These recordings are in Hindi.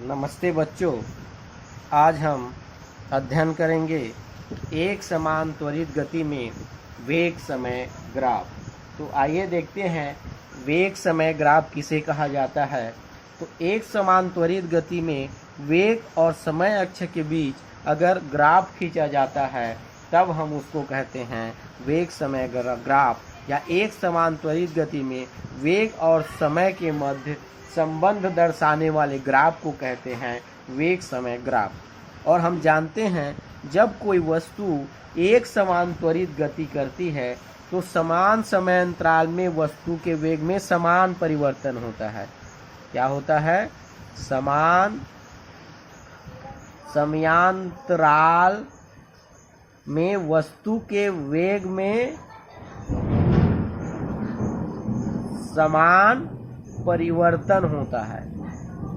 नमस्ते बच्चों। आज हम अध्ययन करेंगे एक समान त्वरित गति में वेग समय ग्राफ। तो आइए देखते हैं वेग समय ग्राफ किसे कहा जाता है। तो एक समान त्वरित गति में वेग और समय अक्ष के बीच अगर ग्राफ खींचा जाता है तब हम उसको कहते हैं वेग समय ग्राफ, या एक समान त्वरित गति में वेग और समय के मध्य संबंध दर्शाने वाले ग्राफ को कहते हैं वेग समय ग्राफ। और हम जानते हैं जब कोई वस्तु एक समान त्वरित गति करती है तो समान समय अंतराल में वस्तु के वेग में समान परिवर्तन होता है। क्या होता है? समान समयांतराल में वस्तु के वेग में समान परिवर्तन होता है।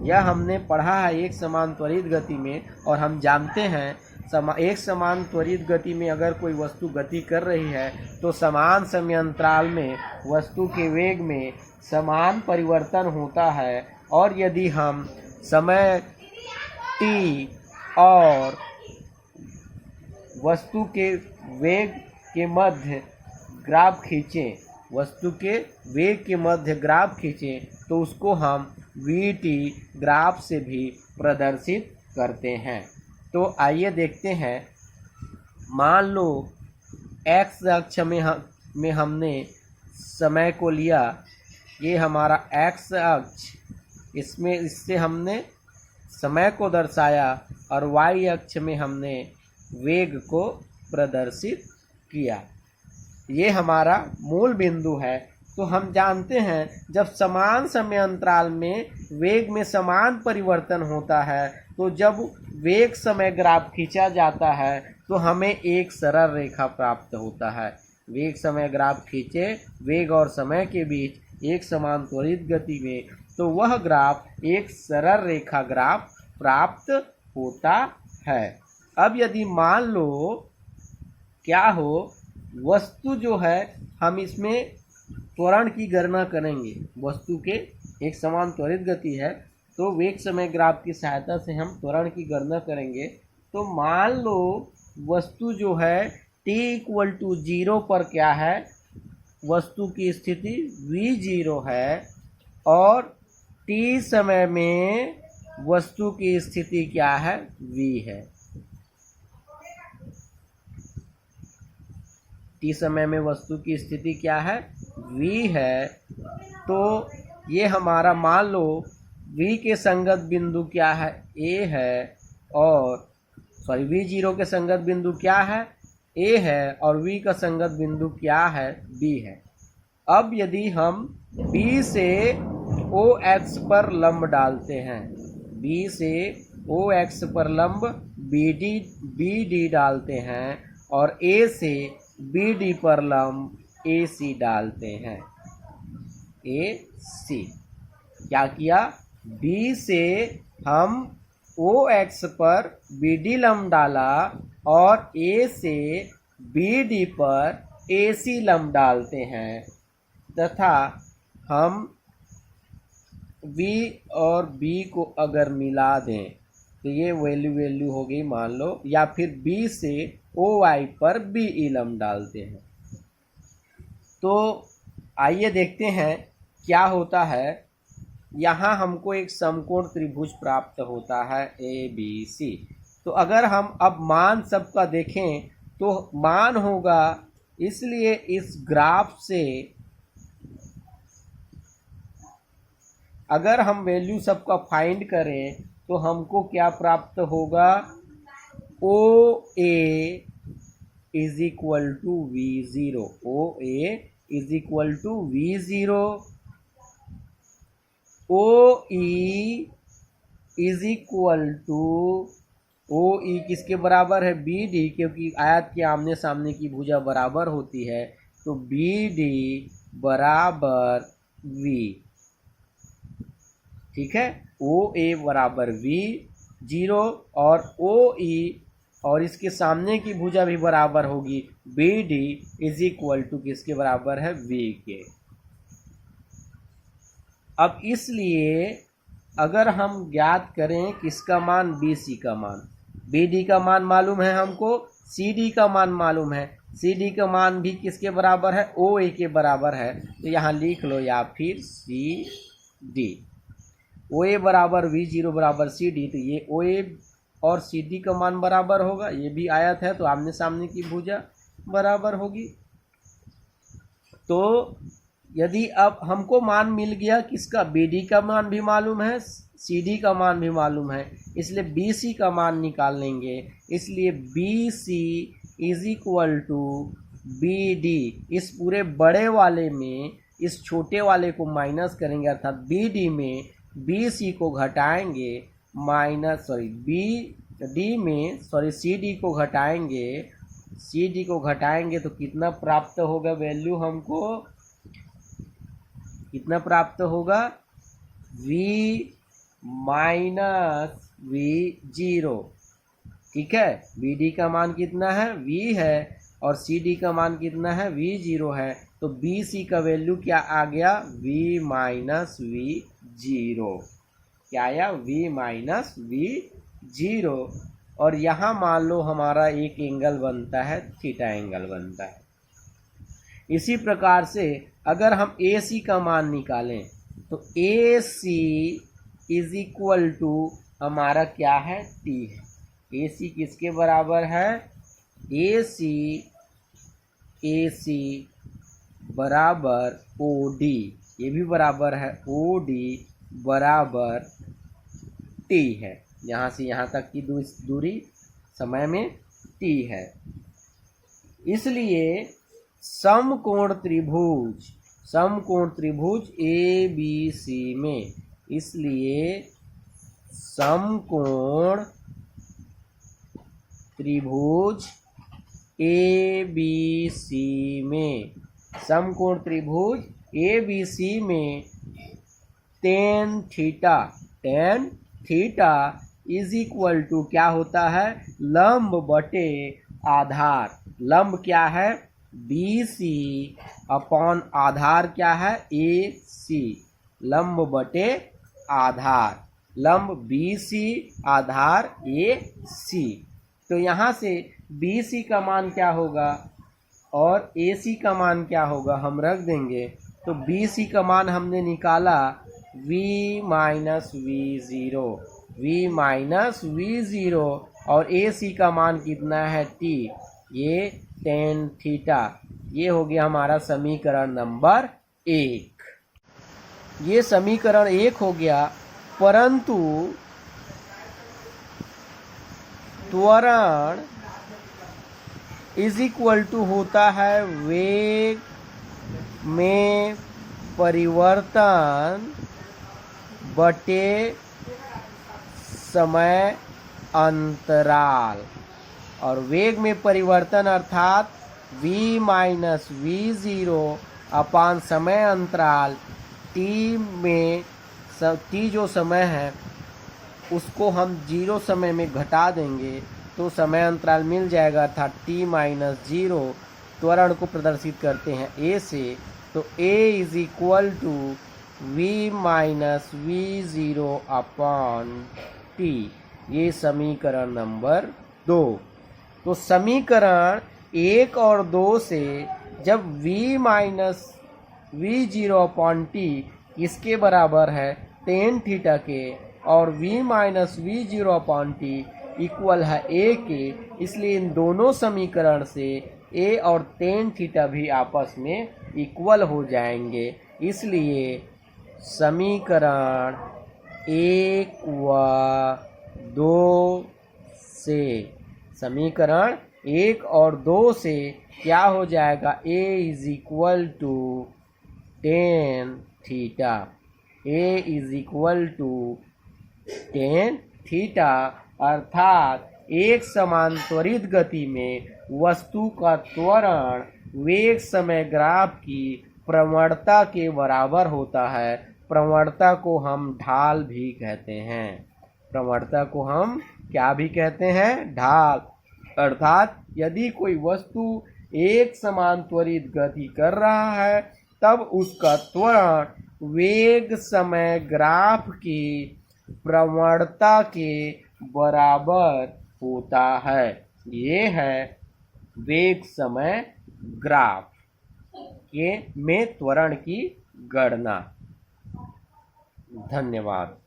यह हमने पढ़ा है एक समान त्वरित गति में। और हम जानते हैं एक समान त्वरित गति में अगर कोई वस्तु गति कर रही है तो समान समयांतराल में वस्तु के वेग में समान परिवर्तन होता है। और यदि हम समय t और वस्तु के वेग के मध्य ग्राफ खींचें, तो उसको हम vt ग्राफ से भी प्रदर्शित करते हैं। तो आइए देखते हैं। मान लो x अक्ष में हमने समय को लिया, ये हमारा x अक्ष, इससे हमने समय को दर्शाया, और y अक्ष में हमने वेग को प्रदर्शित किया। ये हमारा मूल बिंदु है। तो हम जानते हैं जब समान समय अंतराल में वेग में समान परिवर्तन होता है तो जब वेग समय ग्राफ खींचा जाता है तो हमें एक सरल रेखा प्राप्त होता है। वेग समय ग्राफ खींचे वेग और समय के बीच एक समान त्वरित गति में, तो वह ग्राफ एक सरल रेखा ग्राफ प्राप्त होता है। अब यदि मान लो क्या हो, वस्तु जो है हम इसमें त्वरण की गणना करेंगे। वस्तु के एक समान त्वरित गति है तो वेग समय ग्राफ की सहायता से हम त्वरण की गणना करेंगे। तो मान लो वस्तु जो है t = 0 पर क्या है, वस्तु की स्थिति v0 है, और t समय में वस्तु की स्थिति क्या है, v है। t समय में वस्तु की स्थिति क्या है, v है। तो ये हमारा मान लो v के संगत बिंदु क्या है, a है, और v0 के संगत बिंदु क्या है, a है, और v का संगत बिंदु क्या है, b है। अब यदि हम b से ox पर लंब डालते हैं, b से ox पर लंब bd डालते हैं, और a से bd पर लंब ac डालते हैं, ac। क्या किया? b से हम ox पर bd लंब डाला और a से bd पर ac लंब डालते हैं, तथा हम v और b को अगर मिला दें तो ये वैल्यू हो गई मान लो, या फिर b से oy पर be लंब डालते हैं। तो आइए देखते हैं क्या होता है। यहाँ हमको एक समकोण त्रिभुज प्राप्त होता है ABC। तो अगर हम अब मान सबका देखें तो मान होगा, इसलिए इस ग्राफ से अगर हम वैल्यू सबका फाइंड करें तो हमको क्या प्राप्त होगा, OA = V0, OA = V0, OE किसके बराबर है, BD, क्योंकि आयत के आमने सामने की भुजा बराबर होती है, तो BD बराबर V। ठीक है, OA बराबर V0, और OE और इसके सामने की भुजा भी बराबर होगी, BD = किसके बराबर है, V के। अब इसलिए अगर हम ज्ञात करें किसका मान, बी सी का मान, बी डी का मान मालूम है हमको, सी डी का मान मालूम है, सी डी का मान भी किसके बराबर है, ओ ए के बराबर है। तो यहाँ लिख लो या फिर सी डी, ओ ए बराबर वी जीरो बराबर सी डी। तो ये ओ ए और सी डी का मान बराबर होगा, ये भी आयत है तो आमने सामने की भुजा बराबर होगी। तो यदि अब हमको मान मिल गया किसका, बी डी का मान भी मालूम है, सी डी का मान भी मालूम है, इसलिए बी सी का मान निकाल लेंगे। इसलिए B C is equal to B D, इस पूरे बड़े वाले में इस छोटे वाले को माइनस करेंगे, अर्थात बी डी में बी सी को घटाएंगे, सी डी को घटाएंगे, सी डी को घटाएंगे तो कितना प्राप्त होगा, वैल्यू हमको कितना प्राप्त होगा, v माइनस वी जीरो। ठीक है, बी डी का मान कितना है, v है, और सी डी का मान कितना है, v जीरो है। तो बी सी का वैल्यू क्या आ गया, v माइनस वी जीरो। क्या आया, v माइनस वी जीरो। और यहाँ मान लो हमारा एक एंगल बनता है, थीटा एंगल बनता है। इसी प्रकार से अगर हम ए सी का मान निकालें तो ए सी इज इक्वल टू हमारा क्या है, टी है। ए सी किसके बराबर है, ए सी बराबर ओ डी, ये भी बराबर है ओ डी बराबर टी है। यहाँ से यहाँ तक की दूरी समय में टी है। इसलिए समकोण त्रिभुज ए बी सी में, इसलिए समकोण त्रिभुज ए बी सी में, समकोण त्रिभुज ए बी सी में tan theta is equal to क्या होता है, लंब बटे आधार। लंब क्या है, बी सी अपॉन आधार क्या है, ए सी। लंब बटे आधार, लंब बी सी आधार ए सी। तो यहाँ से बी सी का मान क्या होगा और ए सी का मान क्या होगा हम रख देंगे। तो बी सी का मान हमने निकाला v माइनस वी ज़ीरो, और ए सी का मान कितना है, t, ये टेन थीटा। ये हो गया हमारा समीकरण नंबर 1। ये समीकरण 1 हो गया। परंतु त्वरण इज इक्वल टू होता है वेग में परिवर्तन बटे समय अंतराल। और वेग में परिवर्तन अर्थात v माइनस वी ज़ीरो अपान समय अंतराल t में, t जो समय है उसको हम 0 समय में घटा देंगे तो समय अंतराल मिल जाएगा, अर्थात t माइनस 0। त्वरण को प्रदर्शित करते हैं a से, तो a is equal to v minus V zero upon t। ये समीकरण नंबर 2। तो समीकरण 1 और 2 से जब v minus V zero upon T इसके बराबर है टेन थीटा के, और v minus V zero upon T equal है a के, इसलिए इन दोनों समीकरण से a और टेन थीटा भी आपस में इक्वल हो जाएंगे। इसलिए समीकरण 1 व 2 से, समीकरण 1 और 2 से क्या हो जाएगा, a is equal to tan theta, a is equal to tan theta. अर्थात एक समान त्वरित गति में वस्तु का त्वरण वेग समय ग्राफ की प्रवणता के बराबर होता है। प्रवणता को हम ढाल भी कहते हैं। प्रवणता को हम क्या भी कहते हैं, ढाल। अर्थात यदि कोई वस्तु एक समान त्वरित गति कर रहा है तब उसका त्वरण वेग समय ग्राफ की प्रवणता के बराबर होता है। ये है वेग समय ग्राफ के में त्वरण की गणना। धन्यवाद।